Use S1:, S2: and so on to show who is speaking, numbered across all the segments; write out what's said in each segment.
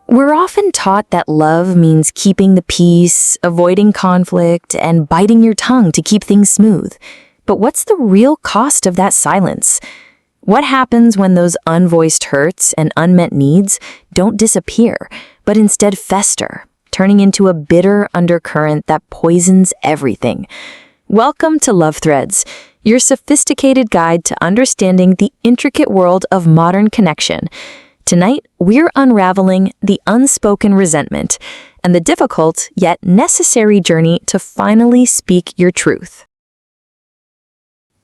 S1: We're often taught that love means keeping the peace, avoiding conflict, and biting your tongue to keep things smooth. But what's the real cost of that silence? What happens when those unvoiced hurts and unmet needs don't disappear, but instead fester, turning into a bitter undercurrent that poisons everything? Welcome to Love Threads, your sophisticated guide to understanding the intricate world of modern connection. Tonight, we're unraveling the unspoken resentment and the difficult yet necessary journey to finally speak your truth.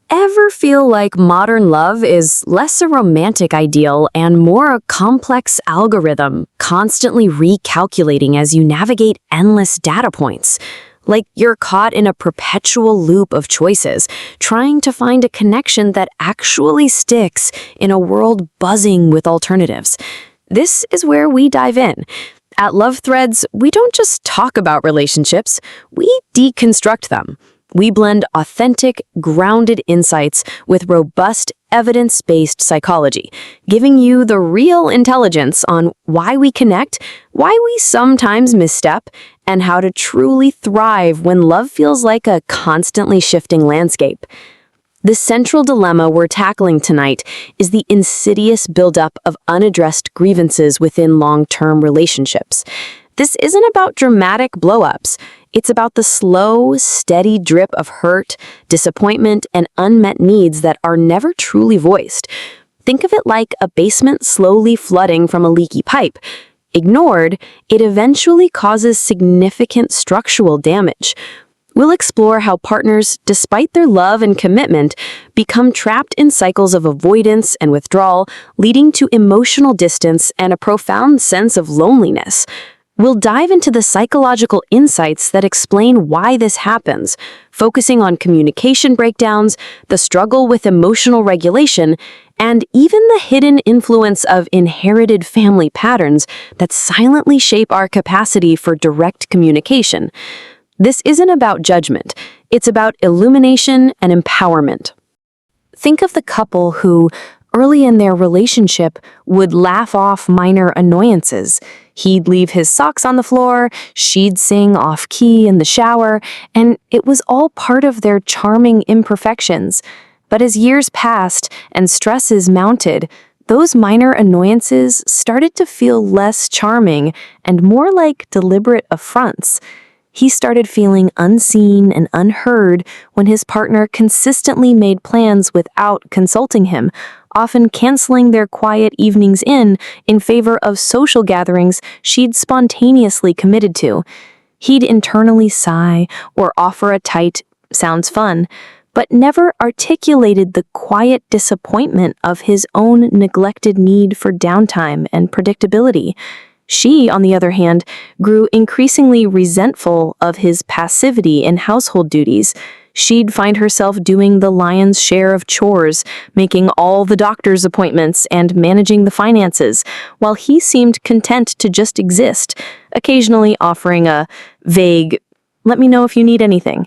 S2: Ever feel like modern love is less a romantic ideal and more a complex algorithm, constantly recalculating as you navigate endless data points? Like you're caught in a perpetual loop of choices, trying to find a connection that actually sticks in a world buzzing with alternatives. This is where we dive in. At Love Threads, we don't just talk about relationships, we deconstruct them. We blend authentic, grounded insights with robust, evidence-based psychology, giving you the real intelligence on why we connect, why we sometimes misstep, and how to truly thrive when love feels like a constantly shifting landscape. The central dilemma we're tackling tonight is the insidious buildup of unaddressed grievances within long-term relationships. This isn't about dramatic blow-ups. It's about the slow, steady drip of hurt, disappointment, and unmet needs that are never truly voiced. Think of it like a basement slowly flooding from a leaky pipe. Ignored, it eventually causes significant structural damage. We'll explore how partners, despite their love and commitment, become trapped in cycles of avoidance and withdrawal, leading to emotional distance and a profound sense of loneliness. We'll dive into the psychological insights that explain why this happens, focusing on communication breakdowns, the struggle with emotional regulation, and even the hidden influence of inherited family patterns that silently shape our capacity for direct communication. This isn't about judgment, it's about illumination and empowerment. Think of the couple who, early in their relationship, would laugh off minor annoyances. He'd leave his socks on the floor, she'd sing off-key in the shower, and it was all part of their charming imperfections. But as years passed and stresses mounted, those minor annoyances started to feel less charming and more like deliberate affronts. He started feeling unseen and unheard when his partner consistently made plans without consulting him, often canceling their quiet evenings in favor of social gatherings she'd spontaneously committed to. He'd internally sigh or offer a tight, "sounds fun," but never articulated the quiet disappointment of his own neglected need for downtime and predictability. She, on the other hand, grew increasingly resentful of his passivity in household duties. She'd find herself doing the lion's share of chores, making all the doctor's appointments and managing the finances, while he seemed content to just exist, occasionally offering a vague, "let me know if you need anything."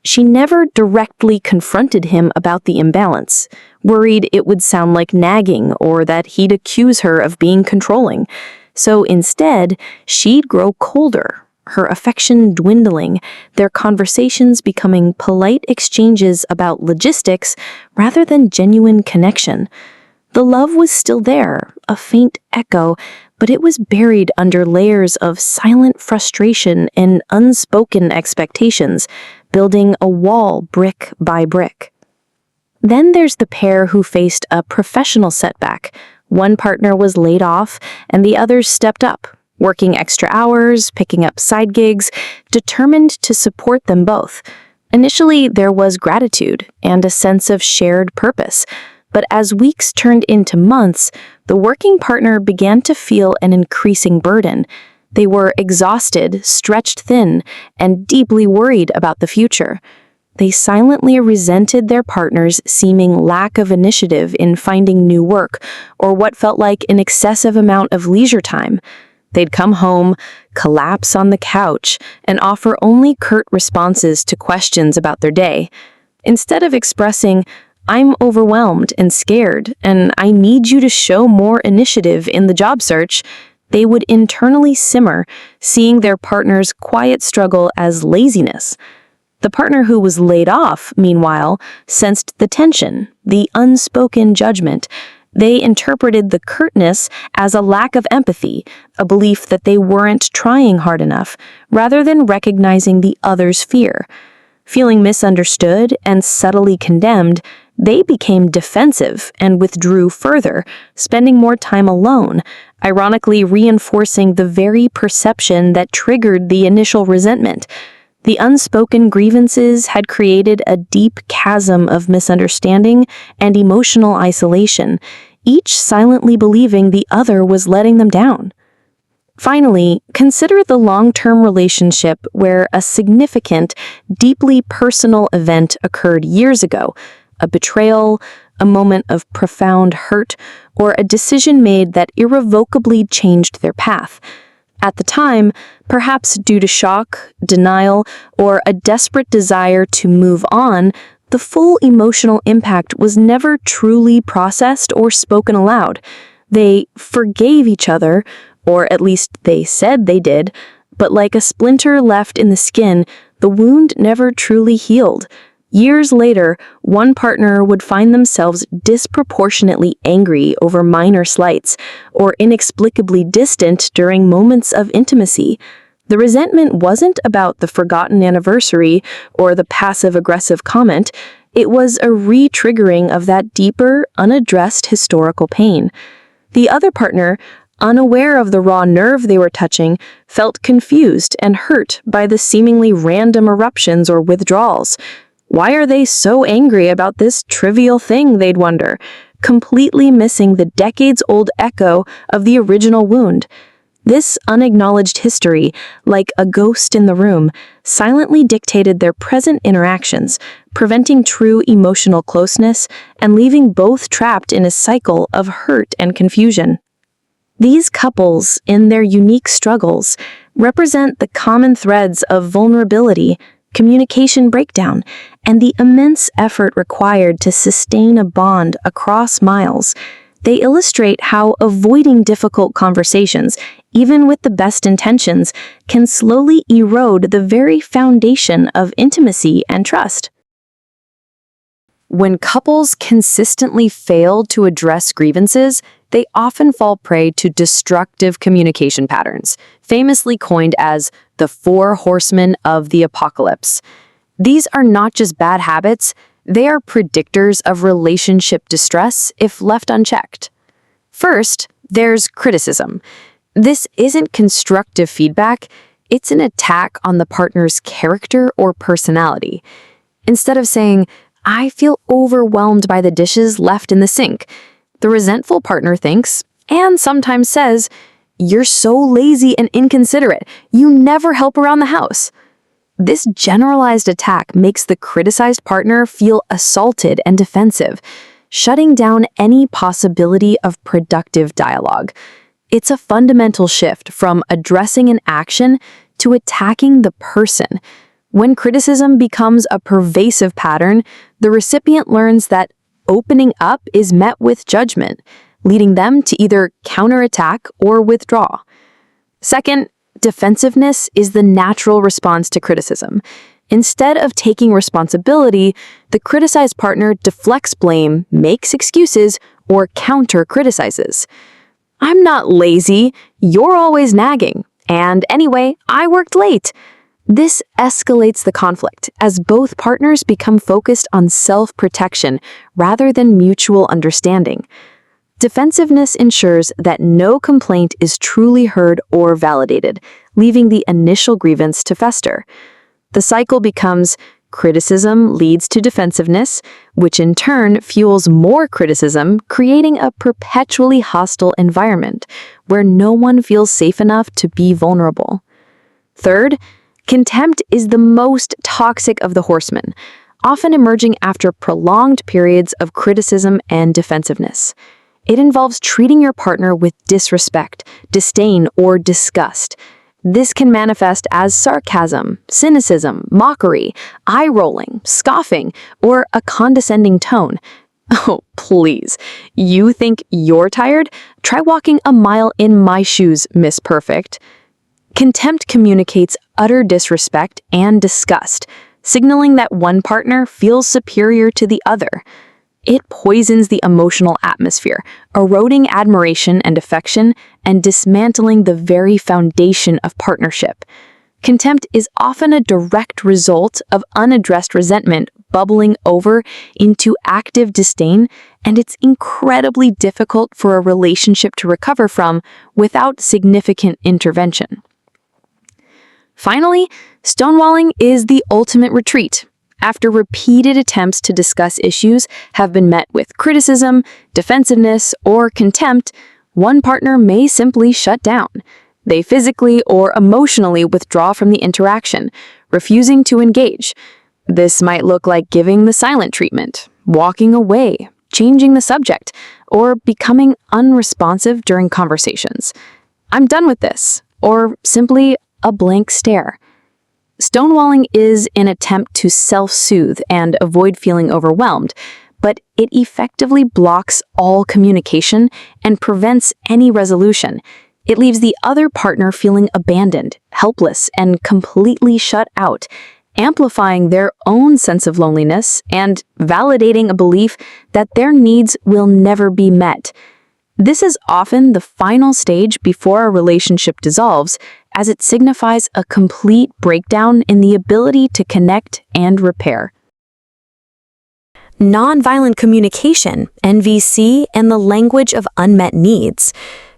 S2: She never directly confronted him about the imbalance, worried it would sound like nagging or that he'd accuse her of being controlling. So instead, she'd grow colder, her affection dwindling, their conversations becoming polite exchanges about logistics rather than genuine connection. The love was still there, a faint echo, but it was buried under layers of silent frustration and unspoken expectations, building a wall brick by brick. Then there's the pair who faced a professional setback. One partner was laid off, and the others stepped up, working extra hours, picking up side gigs, determined to support them both. Initially, there was gratitude and a sense of shared purpose, but as weeks turned into months, the working partner began to feel an increasing burden. They were exhausted, stretched thin, and deeply worried about the future. They silently resented their partner's seeming lack of initiative in finding new work or what felt like an excessive amount of leisure time. They'd come home, collapse on the couch, and offer only curt responses to questions about their day. Instead of expressing,
S1: "I'm overwhelmed and scared, and I need you to show more initiative in the job search," they would internally simmer, seeing their partner's quiet struggle as laziness. The partner who was laid off, meanwhile, sensed the tension, the unspoken judgment. They interpreted the curtness as a lack of empathy, a belief that they weren't trying hard enough, rather than recognizing the other's fear. Feeling misunderstood and subtly condemned, they became defensive and withdrew further, spending more time alone, ironically reinforcing the very perception that triggered the initial resentment. The unspoken grievances had created a deep chasm of misunderstanding and emotional isolation, each silently believing the other was letting them down. Finally, consider the long-term relationship where a significant, deeply personal event occurred years ago, a betrayal, a moment of profound hurt, or a decision made that irrevocably changed their path. At the time, perhaps due to shock, denial, or a desperate desire to move on, the full emotional impact was never truly processed or spoken aloud. They forgave each other, or at least they said they did, but like a splinter left in the skin, the wound never truly healed. Years later, one partner would find themselves disproportionately angry over minor slights, or inexplicably distant during moments of intimacy. The resentment wasn't about the forgotten anniversary or the passive-aggressive comment. It was a re-triggering of that deeper, unaddressed historical pain. The other partner, unaware of the raw nerve they were touching, felt confused and hurt by the seemingly random eruptions or withdrawals. Why are they so angry about this trivial thing, they'd wonder, completely missing the decades-old echo of the original wound. This unacknowledged history, like a ghost in the room, silently dictated their present interactions, preventing true emotional closeness and leaving both trapped in a cycle of hurt and confusion. These couples, in their unique struggles, represent the common threads of vulnerability, communication breakdown, and the immense effort required to sustain a bond across miles. They illustrate how avoiding difficult conversations, even with the best intentions, can slowly erode the very foundation of intimacy and trust.
S2: When couples consistently fail to address grievances, they often fall prey to destructive communication patterns, famously coined as the 4 horsemen of the apocalypse. These are not just bad habits, they are predictors of relationship distress if left unchecked. First, there's criticism. This isn't constructive feedback, it's an attack on the partner's character or personality. Instead of saying, "I feel overwhelmed by the dishes left in the sink," the resentful partner thinks, and sometimes says, "You're so lazy and inconsiderate, you never help around the house." This generalized attack makes the criticized partner feel assaulted and defensive, shutting down any possibility of productive dialogue. It's a fundamental shift from addressing an action to attacking the person. When criticism becomes a pervasive pattern, the recipient learns that opening up is met with judgment, leading them to either counterattack or withdraw. Second, defensiveness is the natural response to criticism. Instead of taking responsibility, the criticized partner deflects blame, makes excuses, or counter-criticizes. "I'm not lazy, you're always nagging, and anyway, I worked late." This escalates the conflict as both partners become focused on self-protection rather than mutual understanding. Defensiveness ensures that no complaint is truly heard or validated, leaving the initial grievance to fester. The cycle becomes criticism leads to defensiveness, which in turn fuels more criticism, creating a perpetually hostile environment where no one feels safe enough to be vulnerable. Third, contempt is the most toxic of the horsemen, often emerging after prolonged periods of criticism and defensiveness. It involves treating your partner with disrespect, disdain, or disgust. This can manifest as sarcasm, cynicism, mockery, eye-rolling, scoffing, or a condescending tone, Oh, please. You think you're tired? Try walking a mile in my shoes, Miss Perfect. Contempt communicates utter disrespect and disgust, signaling that one partner feels superior to the other. It poisons the emotional atmosphere, eroding admiration and affection and dismantling the very foundation of partnership. Contempt is often a direct result of unaddressed resentment bubbling over into active disdain, and it's incredibly difficult for a relationship to recover from without significant intervention. Finally, stonewalling is the ultimate retreat. After repeated attempts to discuss issues have been met with criticism, defensiveness, or contempt, one partner may simply shut down. They physically or emotionally withdraw from the interaction, refusing to engage. This might look like giving the silent treatment, walking away, changing the subject, or becoming unresponsive during conversations. "I'm done with this," or simply a blank stare. Stonewalling is an attempt to self-soothe and avoid feeling overwhelmed, but it effectively blocks all communication and prevents any resolution. It leaves the other partner feeling abandoned, helpless, and completely shut out, amplifying their own sense of loneliness and validating a belief that their needs will never be met. This is often the final stage before a relationship dissolves, as it signifies a complete breakdown in the ability to connect and repair.
S1: Nonviolent communication, NVC, and the language of unmet needs.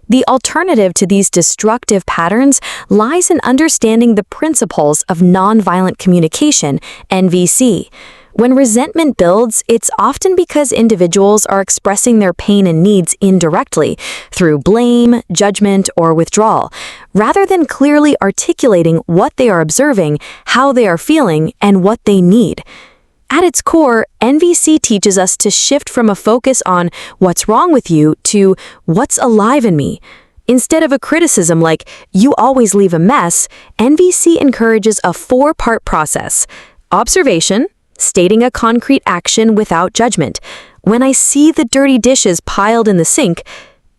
S1: The alternative to these destructive patterns lies in understanding the principles of nonviolent communication, NVC. When resentment builds, it's often because individuals are expressing their pain and needs indirectly, through blame, judgment, or withdrawal, rather than clearly articulating what they are observing, how they are feeling, and what they need. At its core, NVC teaches us to shift from a focus on what's wrong with you to what's alive in me. Instead of a criticism like, "you always leave a mess," NVC encourages a 4-part process: observation, stating a concrete action without judgment. When I see the dirty dishes piled in the sink.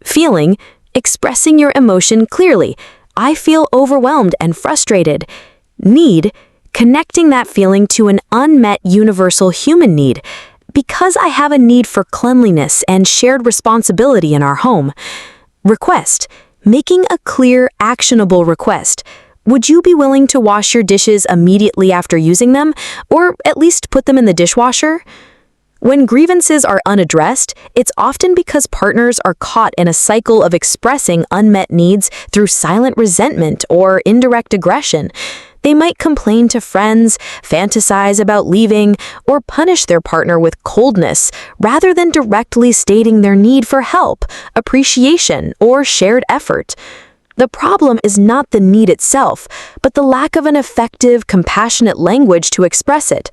S1: Feeling, expressing your emotion clearly. I feel overwhelmed and frustrated. Need, connecting that feeling to an unmet universal human need. Because I have a need for cleanliness and shared responsibility in our home. Request, making a clear, actionable request. Would you be willing to wash your dishes immediately after using them, or at least put them in the dishwasher? When grievances are unaddressed, it's often because partners are caught in a cycle of expressing unmet needs through silent resentment or indirect aggression. They might complain to friends, fantasize about leaving, or punish their partner with coldness rather than directly stating their need for help, appreciation, or shared effort. The problem is not the need itself, but the lack of an effective, compassionate language to express it.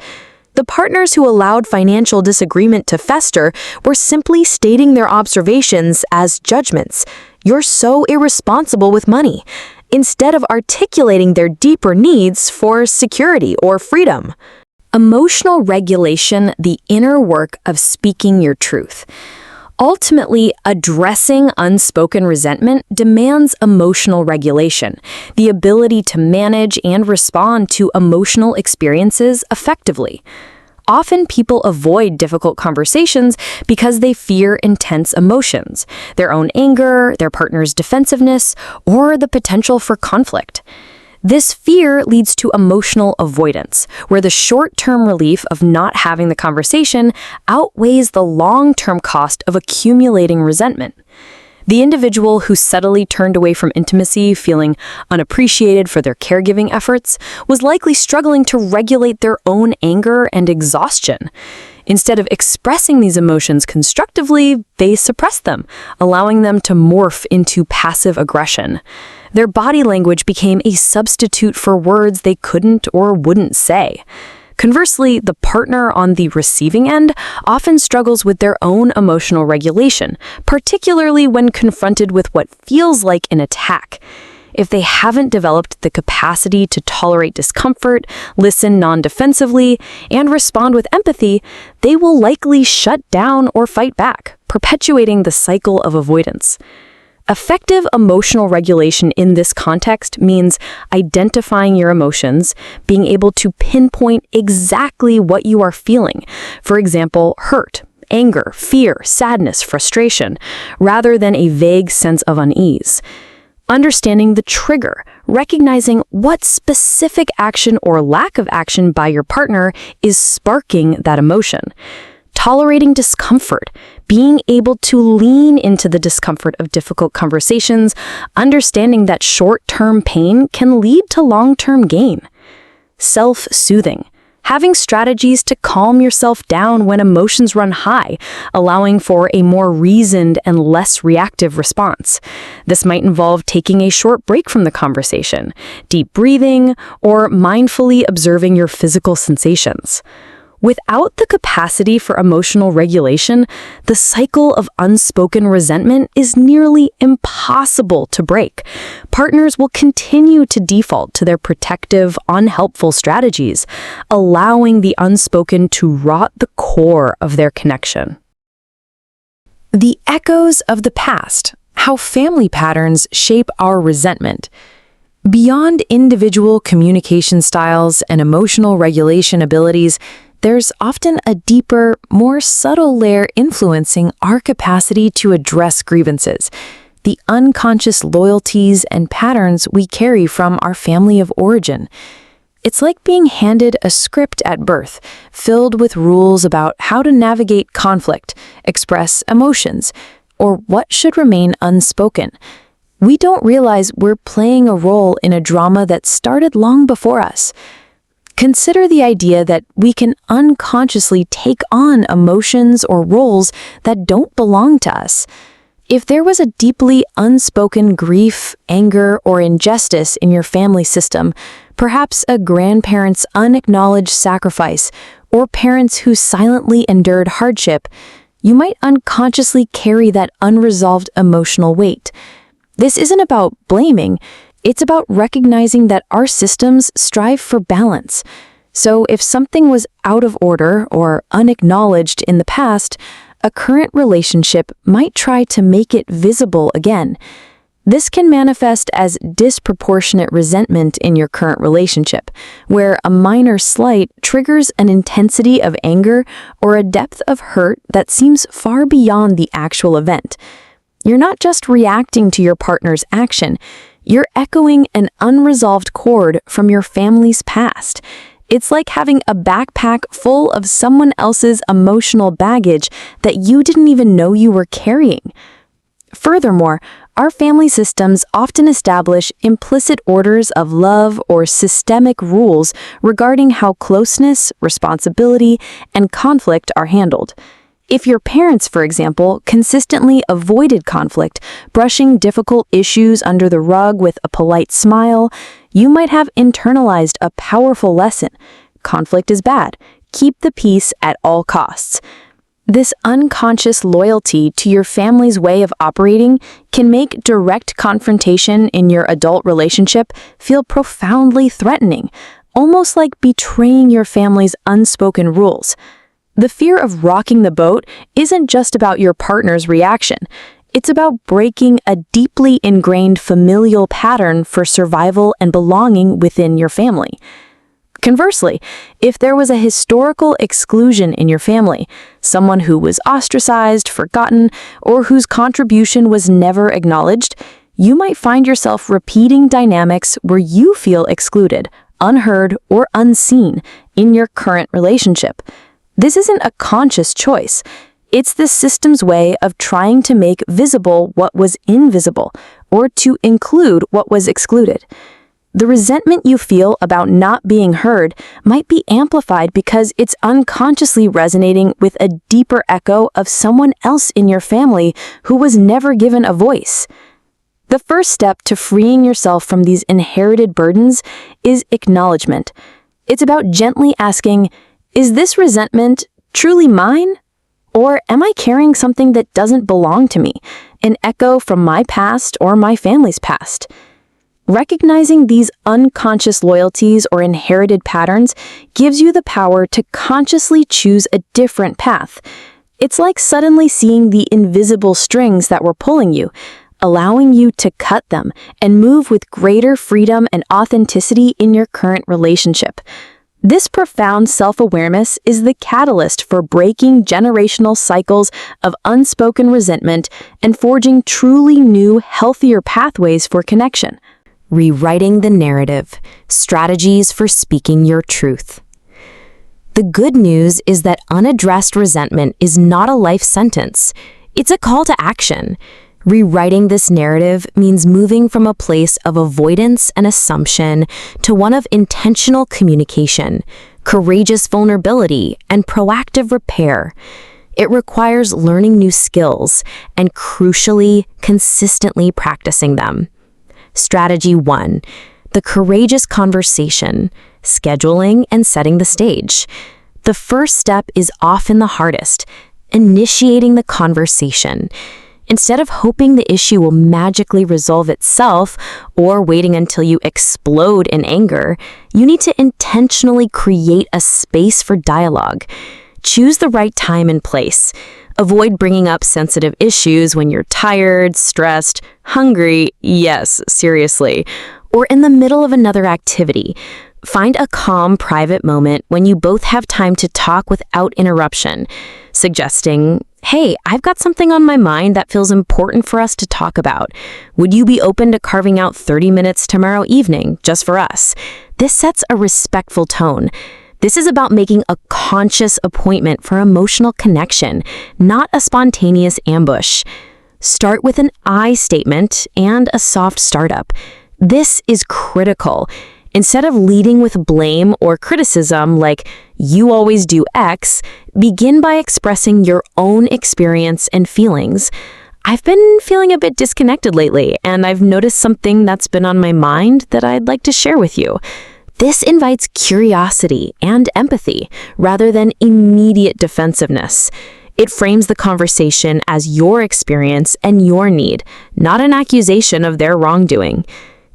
S1: The partners who allowed financial disagreement to fester were simply stating their observations as judgments. "You're so irresponsible with money," instead of articulating their deeper needs for security or freedom. Emotional regulation, the inner work of speaking your truth. Ultimately, addressing unspoken resentment demands emotional regulation, the ability to manage and respond to emotional experiences effectively. Often people avoid difficult conversations because they fear intense emotions, their own anger, their partner's defensiveness, or the potential for conflict. This fear leads to emotional avoidance, where the short-term relief of not having the conversation outweighs the long-term cost of accumulating resentment. The individual who subtly turned away from intimacy, feeling unappreciated for their caregiving efforts, was likely struggling to regulate their own anger and exhaustion. Instead of expressing these emotions constructively, they suppressed them, allowing them to morph into passive aggression. Their body language became a substitute for words they couldn't or wouldn't say. Conversely, the partner on the receiving end often struggles with their own emotional regulation, particularly when confronted with what feels like an attack.
S2: If they haven't developed the capacity to tolerate discomfort, listen non-defensively, and respond with empathy, they will likely shut down or fight back, perpetuating the cycle of avoidance. Effective emotional regulation in this context means identifying your emotions, being able to pinpoint exactly what you are feeling. For example, hurt, anger, fear, sadness, frustration, rather than a vague sense of unease. Understanding the trigger, recognizing what specific action or lack of action by your partner is sparking that emotion. Tolerating discomfort, being able to lean into the discomfort of difficult conversations, understanding that short-term pain can lead to long-term gain. Self-soothing, having strategies to calm yourself down when emotions run high, allowing for a more reasoned and less reactive response. This might involve taking a short break from the conversation, deep breathing, or mindfully observing your physical sensations. Without the capacity for emotional regulation, the cycle of unspoken resentment is nearly impossible to break. Partners will continue to default to their protective, unhelpful strategies, allowing the unspoken to rot the core of their connection.
S1: The echoes of the past, how family patterns shape our resentment. Beyond individual communication styles and emotional regulation abilities, there's often a deeper, more subtle layer influencing our capacity to address grievances, the unconscious loyalties and patterns we carry from our family of origin. It's like being handed a script at birth, filled with rules about how to navigate conflict, express emotions, or what should remain unspoken. We don't realize we're playing a role in a drama that started long before us. Consider the idea that we can unconsciously take on emotions or roles that don't belong to us. If there was a deeply unspoken grief, anger, or injustice in your family system, perhaps a grandparent's unacknowledged sacrifice, or parents who silently endured hardship, you might unconsciously carry that unresolved emotional weight. This isn't about blaming. It's about recognizing that our systems strive for balance. So if something was out of order or unacknowledged in the past, a current relationship might try to make it visible again. This can manifest as disproportionate resentment in your current relationship, where a minor slight triggers an intensity of anger or a depth of hurt that seems far beyond the actual event. You're not just reacting to your partner's action, you're echoing an unresolved chord from your family's past. It's like having a backpack full of someone else's emotional baggage that you didn't even know you were carrying. Furthermore, our family systems often establish implicit orders of love or systemic rules regarding how closeness, responsibility, and conflict are handled. If your parents, for example, consistently avoided conflict, brushing difficult issues under the rug with a polite smile, you might have internalized a powerful lesson. Conflict is bad. Keep the peace at all costs. This unconscious loyalty to your family's way of operating can make direct confrontation in your adult relationship feel profoundly threatening, almost like betraying your family's unspoken rules. The fear of rocking the boat isn't just about your partner's reaction. It's about breaking a deeply ingrained familial pattern for survival and belonging within your family. Conversely, if there was a historical exclusion in your family, someone who was ostracized, forgotten, or whose contribution was never acknowledged, you might find yourself repeating dynamics where you feel excluded, unheard, or unseen in your current relationship. This isn't a conscious choice. It's the system's way of trying to make visible what was invisible, or to include what was excluded. The resentment you feel about not being heard might be amplified because it's unconsciously resonating with a deeper echo of someone else in your family who was never given a voice. The first step to freeing yourself from these inherited burdens is acknowledgement. It's about gently asking, is this resentment truly mine? Or am I carrying something that doesn't belong to me, an echo from my past or my family's past?
S2: Recognizing these unconscious loyalties or inherited patterns gives you the power to consciously choose a different path. It's like suddenly seeing the invisible strings that were pulling you, allowing you to cut them and move with greater freedom and authenticity in your current relationship. This profound self-awareness is the catalyst for breaking generational cycles of unspoken resentment and forging truly new, healthier pathways for connection.
S1: Rewriting the narrative, strategies for speaking your truth. The good news is that unaddressed resentment is not a life sentence. It's a call to action. Rewriting this narrative means moving from a place of avoidance and assumption to one of intentional communication, courageous vulnerability, and proactive repair. It requires learning new skills and, crucially, consistently practicing them. Strategy 1. The courageous conversation, scheduling and setting the stage. The first step is often the hardest, initiating the conversation. Instead of hoping the issue will magically resolve itself or waiting until you explode in anger, you need to intentionally create a space for dialogue. Choose the right time and place. Avoid bringing up sensitive issues when you're tired, stressed, hungry, yes, seriously, or in the middle of another activity. Find a calm, private moment when you both have time to talk without interruption, suggesting, "Hey, I've got something on my mind that feels important for us to talk about. Would you be open to carving out 30 minutes tomorrow evening just for us?" This sets a respectful tone. This is about making a conscious appointment for emotional connection, not a spontaneous ambush. Start with an I statement and a soft startup. This is critical. Instead of leading with blame or criticism like, "You always do X," begin by expressing your own experience and feelings. "I've been feeling a bit disconnected lately, and I've noticed something that's been on my mind that I'd like to share with you." This invites curiosity and empathy rather than immediate defensiveness. It frames the conversation as your experience and your need, not an accusation of their wrongdoing.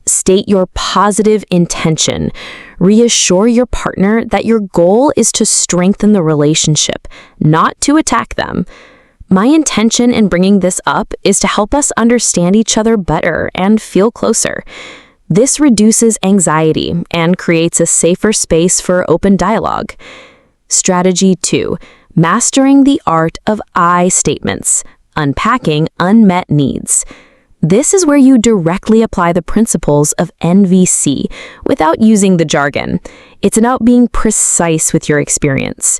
S1: State your positive intention. Reassure your partner that your goal is to strengthen the relationship, not to attack them. "My intention in bringing this up is to help us understand each other better and feel closer." This reduces anxiety and creates a safer space for open dialogue. Strategy 2. Mastering the art of I statements, unpacking unmet needs. This is where you directly apply the principles of NVC without using the jargon. It's about being precise with your experience.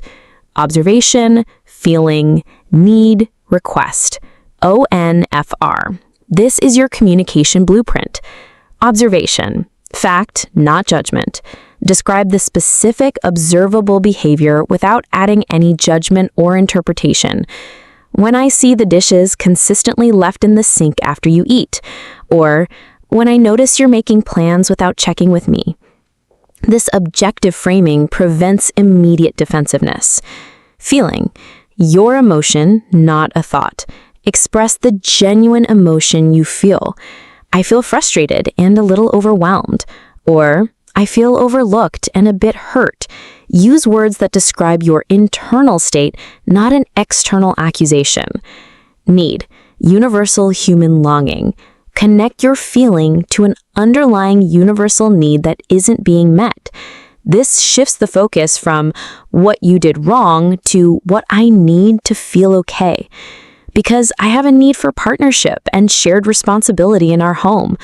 S1: Observation, feeling, need, request. ONFR. This is your communication blueprint. Observation. Fact, not judgment. Describe the specific observable behavior without adding any judgment or interpretation. "When I see the dishes consistently left in the sink after you eat," or "when I notice you're making plans without checking with me." This objective framing prevents immediate defensiveness. Feeling. Your emotion, not a thought. Express the genuine emotion you feel. "I feel frustrated and a little overwhelmed," or "I feel overlooked and a bit hurt." Use words that describe your internal state, not an external accusation. Need. Universal human longing. Connect your feeling to an underlying universal need that isn't being met. This shifts the focus from what you did wrong to what I need to feel okay. "Because I have a need for partnership and shared responsibility in our home,"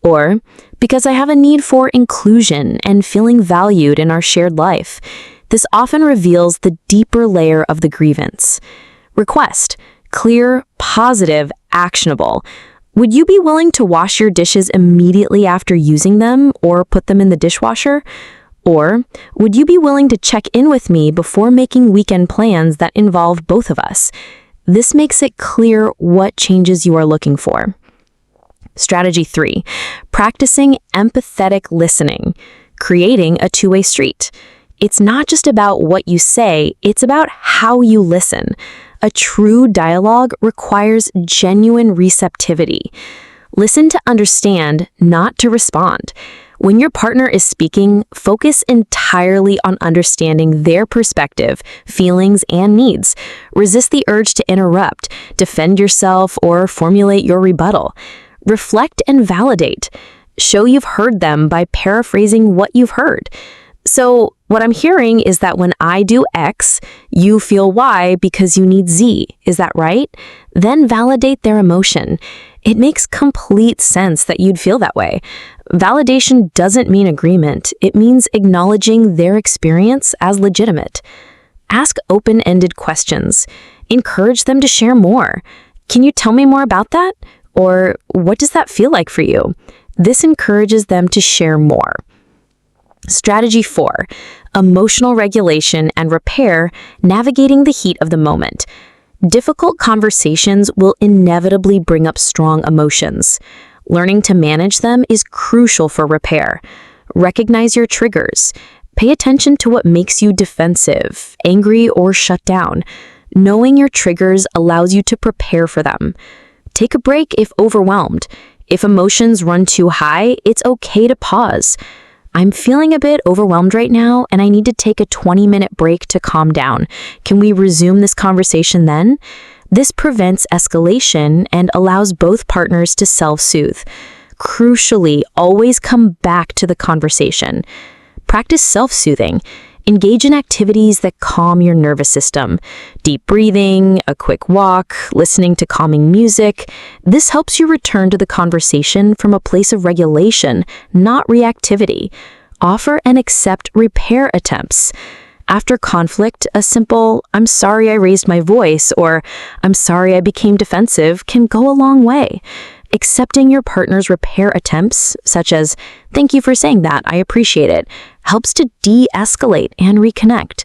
S1: or "because I have a need for inclusion and feeling valued in our shared life." This often reveals the deeper layer of the grievance. Request. Clear, positive, actionable. "Would you be willing to wash your dishes immediately after using them or put them in the dishwasher?" Or, "Would you be willing to check in with me before making weekend plans that involve both of us?" This makes it clear what changes you are looking for. Strategy 3. Practicing empathetic listening, creating a two-way street. It's not just about what you say, it's about how you listen. A true dialogue requires genuine receptivity.
S2: Listen to understand, not to respond. When your partner is speaking, focus entirely on understanding their perspective, feelings, and needs. Resist the urge to interrupt, defend yourself, or formulate your rebuttal. Reflect and validate. Show you've heard them by paraphrasing what you've heard. So, what I'm hearing is that when I do X, you feel Y because you need Z. Is that right? Then validate their emotion. It makes complete sense that you'd feel that way. Validation doesn't mean agreement. It means acknowledging their experience as legitimate. Ask open-ended questions. Encourage them to share more. Can you tell me more about that? Or what does that feel like for you? This encourages them to share more. Strategy 4, emotional regulation and repair, navigating the heat of the moment. Difficult conversations will inevitably bring up strong emotions. Learning to manage them is crucial for repair. Recognize your triggers. Pay attention to what makes you defensive, angry, or shut down. Knowing your triggers allows you to prepare for them. Take a break if overwhelmed. If emotions run too high, it's okay to pause. I'm feeling a bit overwhelmed right now, and I need to take a 20-minute break to calm down. Can we resume this conversation then? This prevents escalation and allows both partners to self-soothe. Crucially, always come back to the conversation. Practice self-soothing. Engage in activities that calm your nervous system. Deep breathing, a quick walk, listening to calming music. This helps you return to the conversation from a place of regulation, not reactivity. Offer and accept repair attempts. After conflict, a simple, "I'm sorry I raised my voice," or "I'm sorry I became defensive," can go a long way. Accepting your partner's repair attempts, such as, "Thank you for saying that, I appreciate it," helps to de-escalate and reconnect.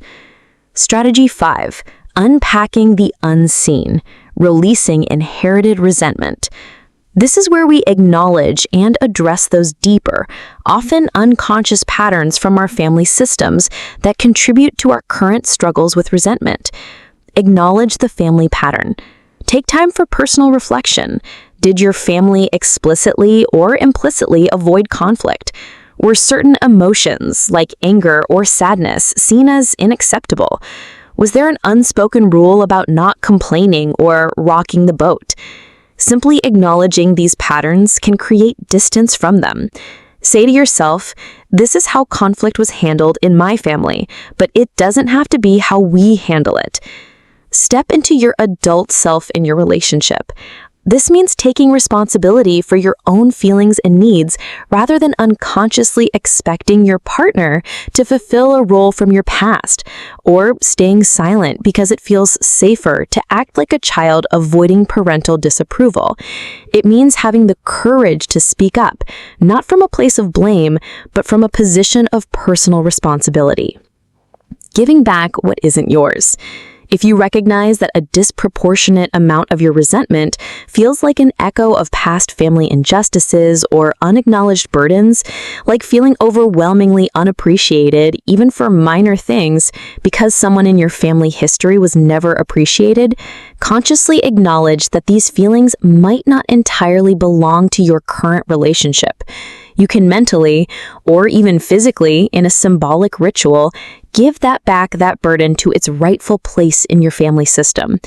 S2: Strategy 5, unpacking the unseen, releasing inherited resentment. This is where we acknowledge and address those deeper, often unconscious patterns from our family systems that contribute to our current struggles with resentment. Acknowledge the family pattern. Take time for personal reflection. Did your family explicitly or implicitly avoid conflict? Were certain emotions, like anger or sadness, seen as unacceptable? Was there an unspoken rule about not complaining or rocking the boat? Simply acknowledging these patterns can create distance from them. Say to yourself, "This is how conflict was handled in my family, but it doesn't have to be how we handle it." Step into your adult self in your relationship. This means taking responsibility for your own feelings and needs rather than unconsciously expecting your partner to fulfill a role from your past, or staying silent because it feels safer to act like a child avoiding parental disapproval. It means having the courage to speak up, not from a place of blame, but from a position of personal responsibility. Giving back what isn't yours. If you recognize that a disproportionate amount of your resentment feels like an echo of past family injustices or unacknowledged burdens, like feeling overwhelmingly unappreciated even for minor things because someone in your family history was never appreciated, consciously acknowledge that these feelings might not entirely belong to your current relationship. You can mentally, or even physically, in a symbolic ritual, give that burden to its rightful place in your family system.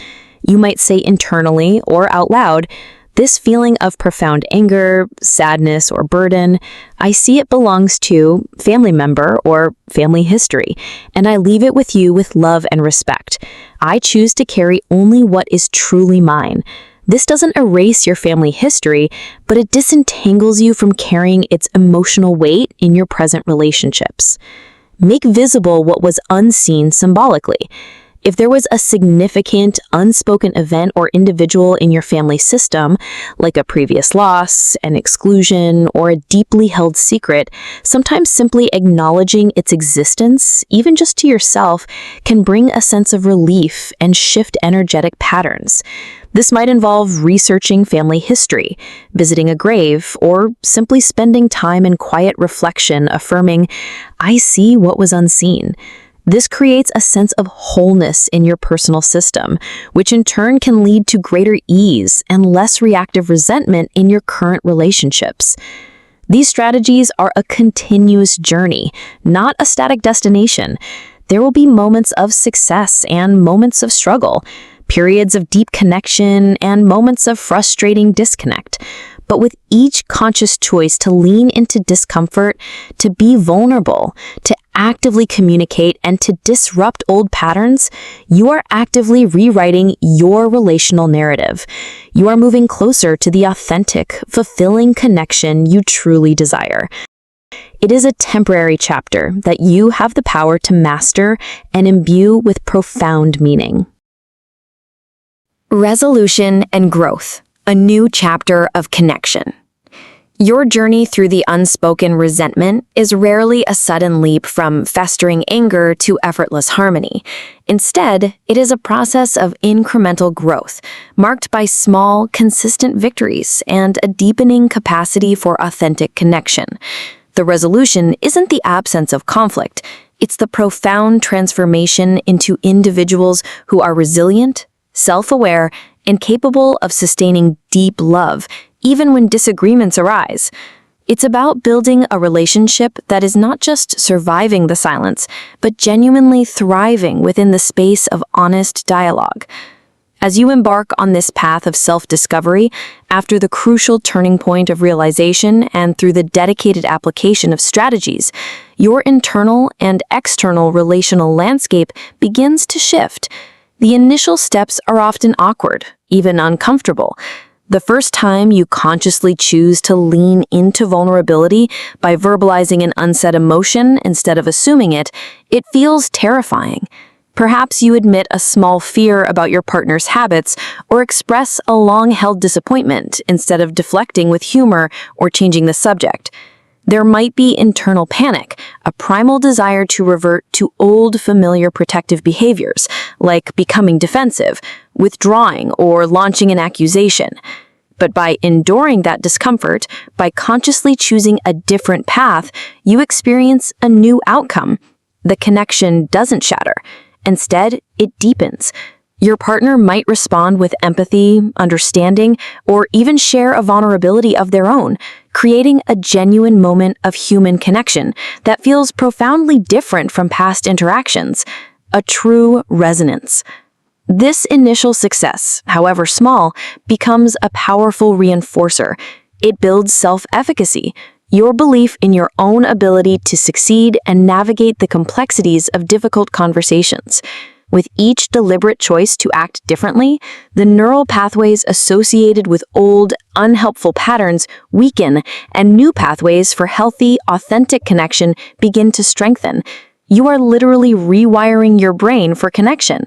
S2: You might say internally or out loud, "This feeling of profound anger, sadness, or burden, I see it belongs to family member or family history, and I leave it with you with love and respect. I choose to carry only what is truly mine." This doesn't erase your family history, but it disentangles you from carrying its emotional weight in your present relationships. Make visible what was unseen symbolically. If there was a significant, unspoken event or individual in your family system, like a previous loss, an exclusion, or a deeply held secret, sometimes simply acknowledging its existence, even just to yourself, can bring a sense of relief and shift energetic patterns. This might involve researching family history, visiting a grave, or simply spending time in quiet reflection affirming, "I see what was unseen." This creates a sense of wholeness in your personal system, which in turn can lead to greater ease and less reactive resentment in your current relationships. These strategies are a continuous journey, not a static destination. There will be moments of success and moments of struggle, periods of deep connection and moments of frustrating disconnect. But with each conscious choice to lean into discomfort, to be vulnerable, to actively communicate, and to disrupt old patterns, you are actively rewriting your relational narrative. You are moving closer to the authentic, fulfilling connection you truly desire. It is a temporary chapter that you have the power to master and imbue with profound meaning.
S1: Resolution and growth. A new chapter of connection. Your journey through the unspoken resentment is rarely a sudden leap from festering anger to effortless harmony. Instead, it is a process of incremental growth, marked by small, consistent victories and a deepening capacity for authentic connection. The resolution isn't the absence of conflict, it's the profound transformation into individuals who are resilient, self-aware, and capable of sustaining deep love, even when disagreements arise. It's about building a relationship that is not just surviving the silence, but genuinely thriving within the space of honest dialogue. As you embark on this path of self-discovery, after the crucial turning point of realization and through the dedicated application of strategies, your internal and external relational landscape begins to shift. The initial steps are often awkward, even uncomfortable. The first time you consciously choose to lean into vulnerability by verbalizing an unsaid emotion instead of assuming it, it feels terrifying. Perhaps you admit a small fear about your partner's habits or express a long-held disappointment instead of deflecting with humor or changing the subject. There might be internal panic, a primal desire to revert to old familiar protective behaviors, like becoming defensive, withdrawing, or launching an accusation. But by enduring that discomfort, by consciously choosing a different path, you experience a new outcome. The connection doesn't shatter. Instead, it deepens. Your partner might respond with empathy, understanding, or even share a vulnerability of their own, creating a genuine moment of human connection that feels profoundly different from past interactions, a true resonance. This initial success, however small, becomes a powerful reinforcer. It builds self-efficacy, your belief in your own ability to succeed and navigate the complexities of difficult conversations. With each deliberate choice to act differently, the neural pathways associated with old, unhelpful patterns weaken, and new pathways for healthy, authentic connection begin to strengthen. You are literally rewiring your brain for connection.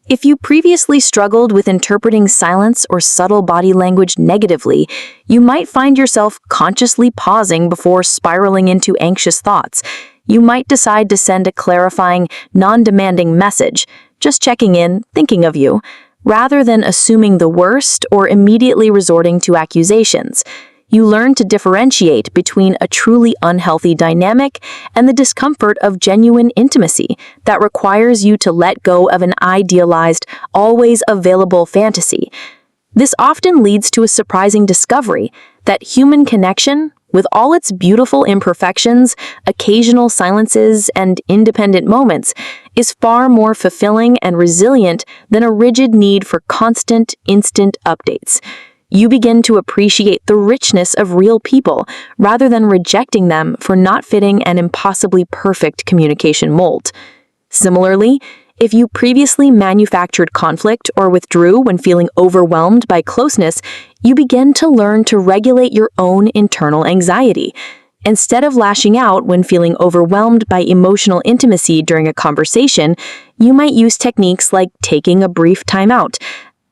S1: If you previously struggled with interpreting silence or subtle body language negatively, you might find yourself consciously pausing before spiraling into anxious thoughts. You might decide to send a clarifying, non-demanding message, just checking in, thinking of you, rather than assuming the worst or immediately resorting to accusations. You learn to differentiate between a truly unhealthy dynamic and the discomfort of genuine intimacy that requires you to let go of an idealized, always available fantasy. This often leads to a surprising discovery that human connection, with all its beautiful imperfections, occasional silences, and independent moments, is far more fulfilling and resilient than a rigid need for constant, instant updates. You begin to appreciate the richness of real people rather than rejecting them for not fitting an impossibly perfect communication mold. Similarly, if you previously manufactured conflict or withdrew when feeling overwhelmed by closeness, you begin to learn to regulate your own internal anxiety. Instead of lashing out when feeling overwhelmed by emotional intimacy during a conversation, you might use techniques like taking a brief time out.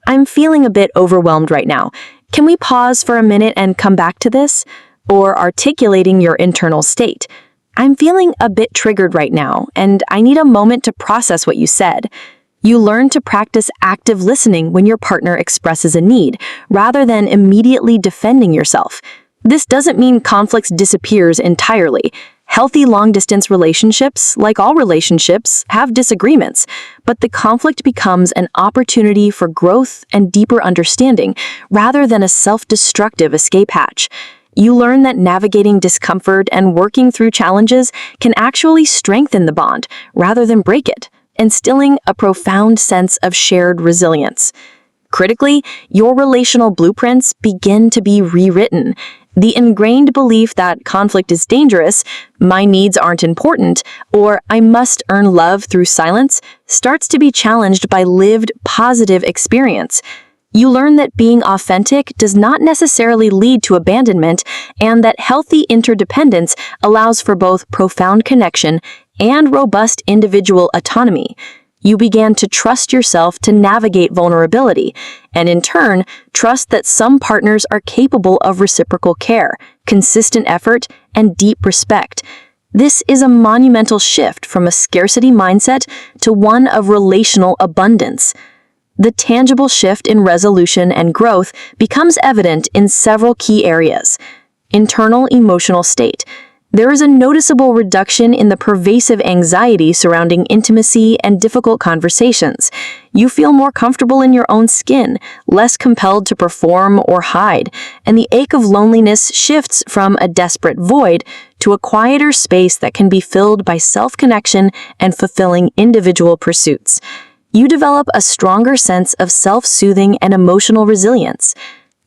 S1: I'm feeling a bit overwhelmed right now. Can we pause for a minute and come back to this? Or articulating your internal state. I'm feeling a bit triggered right now, and I need a moment to process what you said. You learn to practice active listening when your partner expresses a need, rather than immediately defending yourself. This doesn't mean conflict disappears entirely. Healthy long-distance relationships, like all relationships, have disagreements, but the conflict becomes an opportunity for growth and deeper understanding rather than a self-destructive escape hatch. You learn that navigating discomfort and working through challenges can actually strengthen the bond rather than break it, instilling a profound sense of shared resilience. Critically, your relational blueprints begin to be rewritten. The ingrained belief that conflict is dangerous, my needs aren't important, or I must earn love through silence starts to be challenged by lived positive experience. You learn that being authentic does not necessarily lead to abandonment, and that healthy interdependence allows for both profound connection and robust individual autonomy. You began to trust yourself to navigate vulnerability, and in turn, trust that some partners are capable of reciprocal care, consistent effort, and deep respect. This is a monumental shift from a scarcity mindset to one of relational abundance. The tangible shift in resolution and growth becomes evident in several key areas. Internal emotional state. There is a noticeable reduction in the pervasive anxiety surrounding intimacy and difficult conversations. You feel more comfortable in your own skin, less compelled to perform or hide, and the ache of loneliness shifts from a desperate void to a quieter space that can be filled by self-connection and fulfilling individual pursuits. You develop a stronger sense of self-soothing and emotional resilience.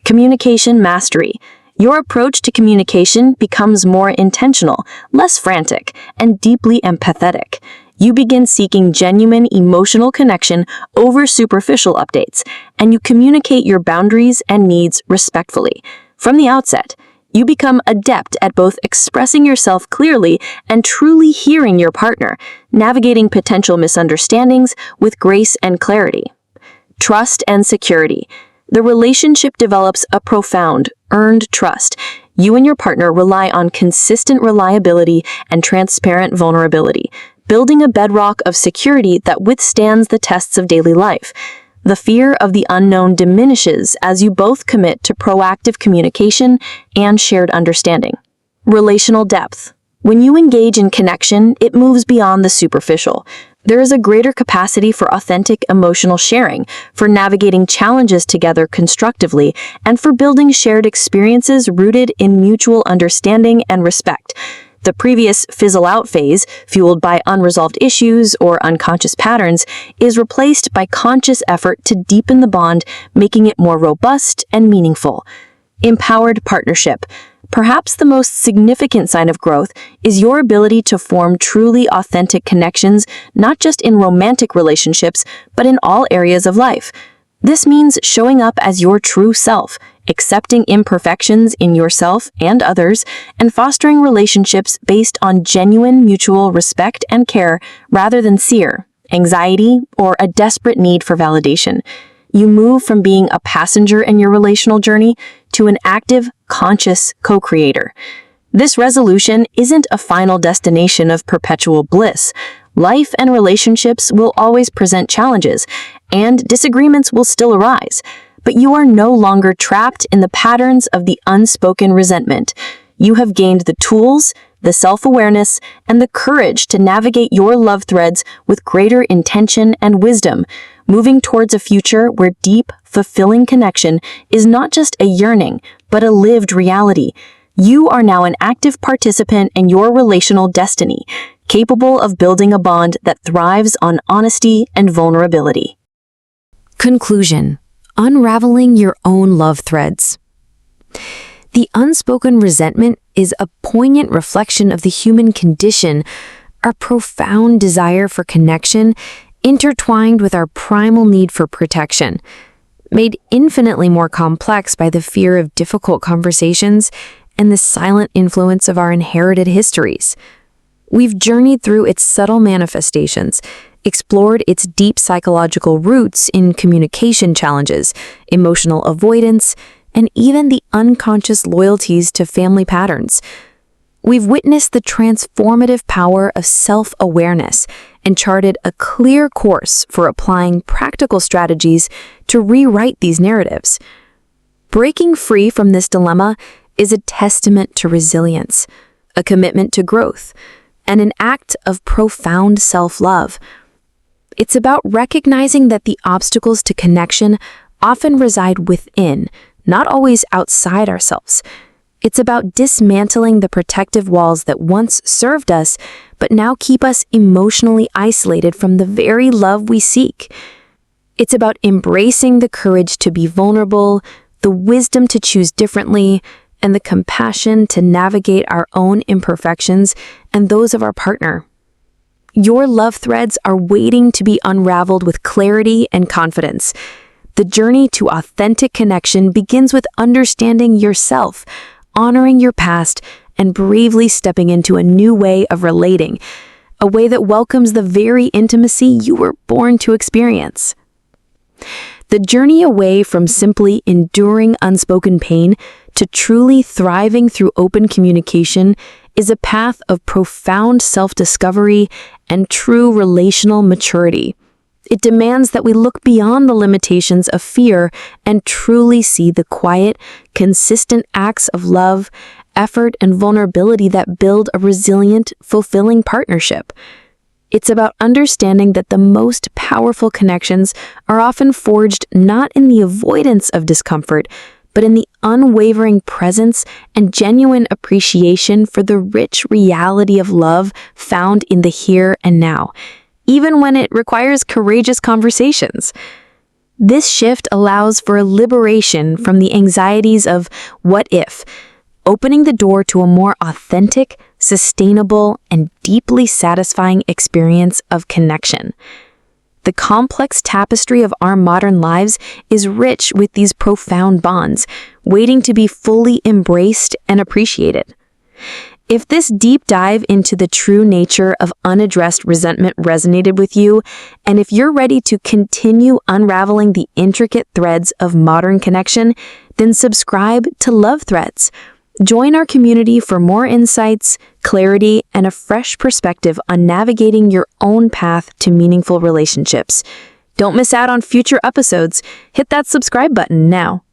S1: Communication mastery. Your approach to communication becomes more intentional, less frantic, and deeply empathetic. You begin seeking genuine emotional connection over superficial updates, and you communicate your boundaries and needs respectfully. From the outset, you become adept at both expressing yourself clearly and truly hearing your partner, navigating potential misunderstandings with grace and clarity. Trust and security. The relationship develops a profound, earned trust. You and your partner rely on consistent reliability and transparent vulnerability, building a bedrock of security that withstands the tests of daily life. The fear of the unknown diminishes as you both commit to proactive communication and shared understanding. Relational depth. When you engage in connection, it moves beyond the superficial. There is a greater capacity for authentic emotional sharing, for navigating challenges together constructively, and for building shared experiences rooted in mutual understanding and respect. The previous fizzle-out phase, fueled by unresolved issues or unconscious patterns, is replaced by conscious effort to deepen the bond, making it more robust and meaningful. Empowered partnership. Perhaps the most significant sign of growth is your ability to form truly authentic connections, not just in romantic relationships, but in all areas of life. This means showing up as your true self, accepting imperfections in yourself and others, and fostering relationships based on genuine mutual respect and care rather than fear, anxiety, or a desperate need for validation. You move from being a passenger in your relational journey to an active, conscious co-creator. This resolution isn't a final destination of perpetual bliss. Life and relationships will always present challenges, and disagreements will still arise. But you are no longer trapped in the patterns of the unspoken resentment. You have gained the tools, the self-awareness, and the courage to navigate your love threads with greater intention and wisdom, moving towards a future where deep, fulfilling connection is not just a yearning, but a lived reality. You are now an active participant in your relational destiny, capable of building a bond that thrives on honesty and vulnerability.
S2: Conclusion: unraveling your own love threads. The unspoken resentment is a poignant reflection of the human condition, our profound desire for connection, intertwined with our primal need for protection, made infinitely more complex by the fear of difficult conversations and the silent influence of our inherited histories. We've journeyed through its subtle manifestations, explored its deep psychological roots in communication challenges, emotional avoidance, and even the unconscious loyalties to family patterns. We've witnessed the transformative power of self-awareness and charted a clear course for applying practical strategies to rewrite these narratives. Breaking free from this dilemma is a testament to resilience, a commitment to growth, and an act of profound self-love. It's about recognizing that the obstacles to connection often reside within, not always outside ourselves. It's about dismantling the protective walls that once served us, but now keep us emotionally isolated from the very love we seek. It's about embracing the courage to be vulnerable, the wisdom to choose differently, and the compassion to navigate our own imperfections and those of our partner. Your love threads are waiting to be unraveled with clarity and confidence. The journey to authentic connection begins with understanding yourself, honoring your past, and bravely stepping into a new way of relating, a way that welcomes the very intimacy you were born to experience. The journey away from simply enduring unspoken pain to truly thriving through open communication is a path of profound self-discovery and true relational maturity. It demands that we look beyond the limitations of fear and truly see the quiet, consistent acts of love, effort, and vulnerability that build a resilient, fulfilling partnership. It's about understanding that the most powerful connections are often forged not in the avoidance of discomfort, but in the unwavering presence and genuine appreciation for the rich reality of love found in the here and now, even when it requires courageous conversations. This shift allows for a liberation from the anxieties of what if, opening the door to a more authentic, sustainable, and deeply satisfying experience of connection. The complex tapestry of our modern lives is rich with these profound bonds, waiting to be fully embraced and appreciated. If this deep dive into the true nature of unaddressed resentment resonated with you, and if you're ready to continue unraveling the intricate threads of modern connection, then subscribe to Love Threads. Join our community for more insights, clarity, and a fresh perspective on navigating your own path to meaningful relationships. Don't miss out on future episodes. Hit that subscribe button now.